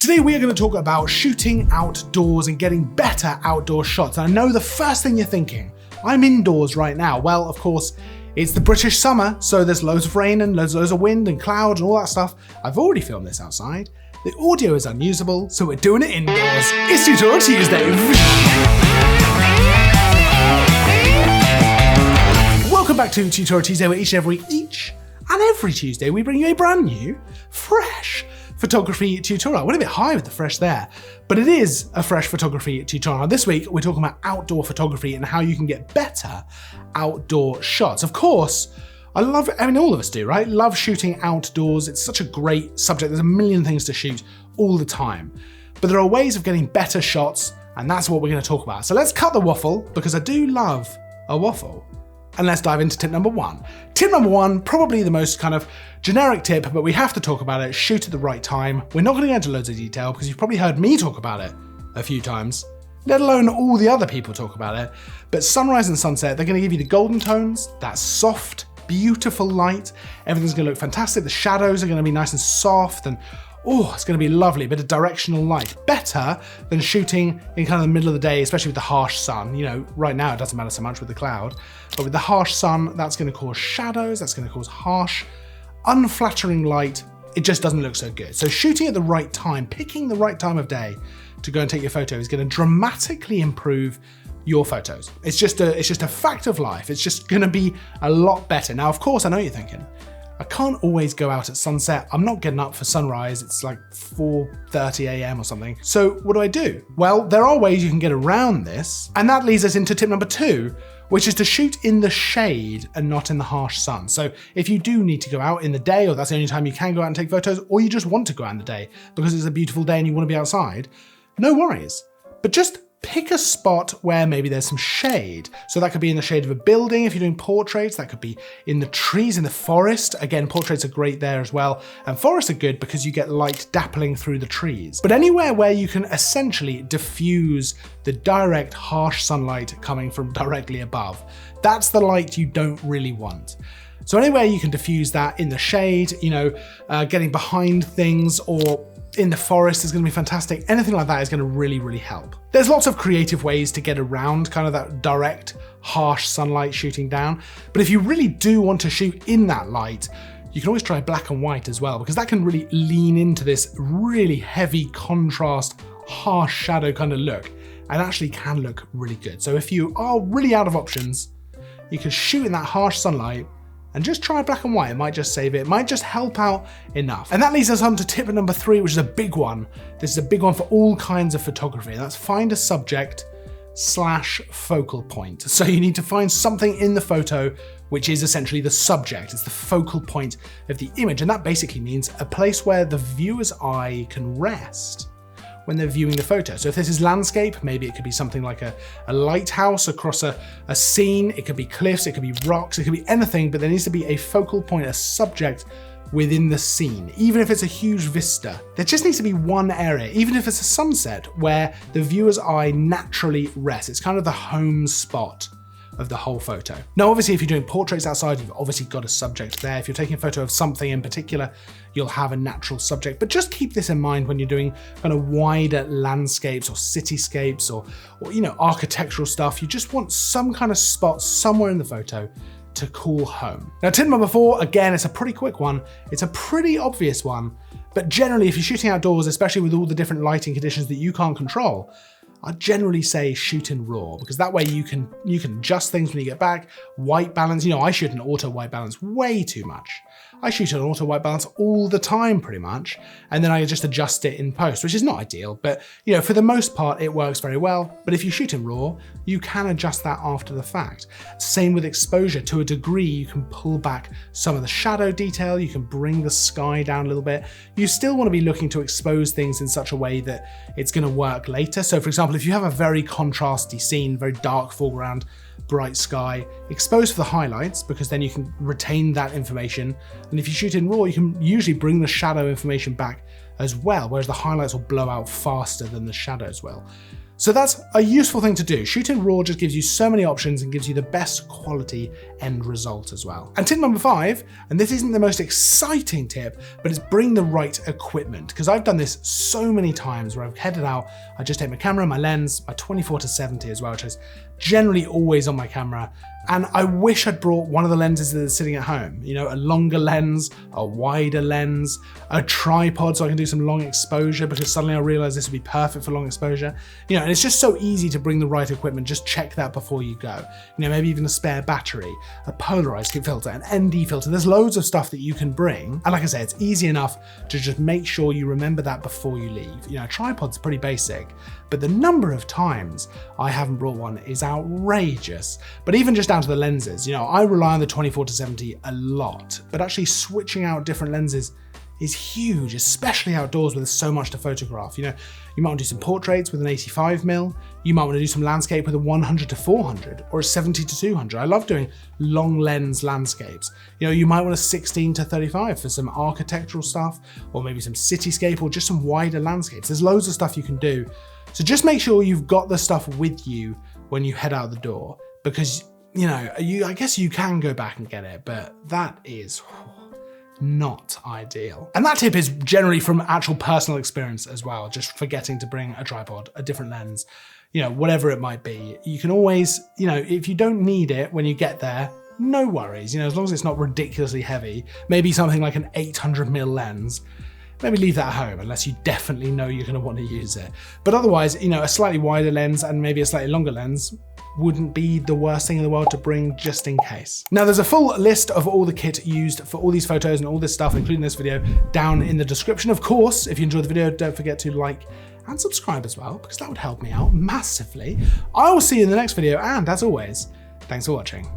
Today we are going to talk about shooting outdoors and getting better outdoor shots. And I know the first thing you're thinking, I'm indoors right now. Well, of course, it's the British summer, so there's loads of rain and loads of wind and cloud and all that stuff. I've already filmed this outside. The audio is unusable, so we're doing it indoors. It's Tutorial Tuesday. Welcome back to Tutorial Tuesday, where each and every Tuesday we bring you a brand new, fresh photography tutorial. I went a bit high with the fresh there, but it is a fresh photography tutorial. This week we're talking about outdoor photography and how you can get better outdoor shots. Of course, all of us do, right? Love shooting outdoors. It's such a great subject. There's a million things to shoot all the time, but there are ways of getting better shots, and that's what we're going to talk about. So let's cut the waffle, because I do love a waffle. And let's dive into tip number one. Tip number one, probably the most kind of generic tip, but we have to talk about it. Shoot at the right time. We're not going to go into loads of detail because you've probably heard me talk about it a few times, let alone all the other people talk about it. But sunrise and sunset, they're going to give you the golden tones, that soft, beautiful light. Everything's going to look fantastic. The shadows are going to be nice and soft, and it's going to be lovely. A bit of directional light. Better than shooting in kind of the middle of the day, especially with the harsh sun. You know, right now it doesn't matter so much with the cloud, but with the harsh sun, that's going to cause shadows, that's going to cause harsh, unflattering light. It just doesn't look so good. So shooting at the right time, picking the right time of day to go and take your photo is going to dramatically improve your photos. It's just a fact of life. It's just going to be a lot better. Now, of course, I know you're thinking, I can't always go out at sunset. I'm not getting up for sunrise. It's like 4:30 a.m. or something. So what do? Well, there are ways you can get around this. And that leads us into tip number two, which is to shoot in the shade and not in the harsh sun. So if you do need to go out in the day, or that's the only time you can go out and take photos, or you just want to go out in the day because it's a beautiful day and you want to be outside, no worries. But just pick a spot where maybe there's some shade. So that could be in the shade of a building if you're doing portraits, that could be in the trees, in the forest. Again, portraits are great there as well. And forests are good because you get light dappling through the trees. But anywhere where you can essentially diffuse the direct harsh sunlight coming from directly above, that's the light you don't really want. So anywhere you can diffuse that in the shade, getting behind things, or in the forest is going to be fantastic. Anything like that is going to really, really help. There's lots of creative ways to get around kind of that direct, harsh sunlight shooting down. But if you really do want to shoot in that light, you can always try black and white as well, because that can really lean into this really heavy contrast, harsh shadow kind of look, and actually can look really good. So if you are really out of options, you can shoot in that harsh sunlight and just try black and white. It might just save it. It might just help out enough. And that leads us on to tip number three, which is a big one. This is a big one for all kinds of photography. And that's find a subject / focal point. So you need to find something in the photo which is essentially the subject. It's the focal point of the image. And that basically means a place where the viewer's eye can rest when they're viewing the photo. So if this is landscape, maybe it could be something like a lighthouse across a scene. It could be cliffs, it could be rocks, it could be anything, but there needs to be a focal point, a subject within the scene. Even if it's a huge vista, there just needs to be one area, even if it's a sunset, where the viewer's eye naturally rests. It's kind of the home spot of the whole photo. Now, obviously, if you're doing portraits outside, you've obviously got a subject there. If you're taking a photo of something in particular, you'll have a natural subject. But just keep this in mind when you're doing kind of wider landscapes or cityscapes or architectural stuff. You just want some kind of spot somewhere in the photo to call home. Now, tip number four, again, it's a pretty quick one. It's a pretty obvious one, but generally, if you're shooting outdoors, especially with all the different lighting conditions that you can't control, I'd generally say shoot in RAW, because that way you can adjust things when you get back. White balance, I shoot an auto white balance way too much. I shoot an auto white balance all the time pretty much, and then I just adjust it in post, which is not ideal, but for the most part it works very well. But if you shoot in RAW, you can adjust that after the fact. Same with exposure. To a degree, you can pull back some of the shadow detail, you can bring the sky down a little bit. You still want to be looking to expose things in such a way that it's going to work later. So for example, if you have a very contrasty scene, very dark foreground, bright sky, expose for the highlights, because then you can retain that information. And if you shoot in RAW, you can usually bring the shadow information back as well, whereas the highlights will blow out faster than the shadows will. So that's a useful thing to do. Shooting RAW just gives you so many options and gives you the best quality end result as well. And tip number 5, and this isn't the most exciting tip, but it's bring the right equipment. Because I've done this so many times where I've headed out, I just take my camera, my lens, my 24-70 as well, which is generally always on my camera. And I wish I'd brought one of the lenses that are sitting at home, you know, a longer lens, a wider lens, a tripod so I can do some long exposure, because suddenly I realized this would be perfect for long exposure. You know, and it's just so easy to bring the right equipment. Just check that before you go. You know, maybe even a spare battery, a polarized filter, an ND filter. There's loads of stuff that you can bring. And like I said, it's easy enough to just make sure you remember that before you leave. You know, a tripod's pretty basic, but the number of times I haven't brought one is outrageous. But even just down to the lenses, you know, I rely on the 24-70 a lot, but actually switching out different lenses is huge, especially outdoors where there's so much to photograph. You know, you might want to do some portraits with an 85mm, you might want to do some landscape with a 100-400 or a 70-200. I love doing long lens landscapes. You know, you might want a 16-35 for some architectural stuff, or maybe some cityscape, or just some wider landscapes. There's loads of stuff you can do. So just make sure you've got the stuff with you when you head out the door, because, you know, I guess you can go back and get it, but that is not ideal. And that tip is generally from actual personal experience as well, just forgetting to bring a tripod, a different lens, you know, whatever it might be. You can always, you know, if you don't need it when you get there, no worries, you know, as long as it's not ridiculously heavy, maybe something like an 800mm lens, maybe leave that at home unless you definitely know you're going to want to use it. But otherwise, you know, a slightly wider lens and maybe a slightly longer lens wouldn't be the worst thing in the world to bring just in case. Now there's a full list of all the kit used for all these photos and all this stuff, including this video, down in the description. Of course, if you enjoyed the video, don't forget to like and subscribe as well, because that would help me out massively. I will see you in the next video, and as always, thanks for watching.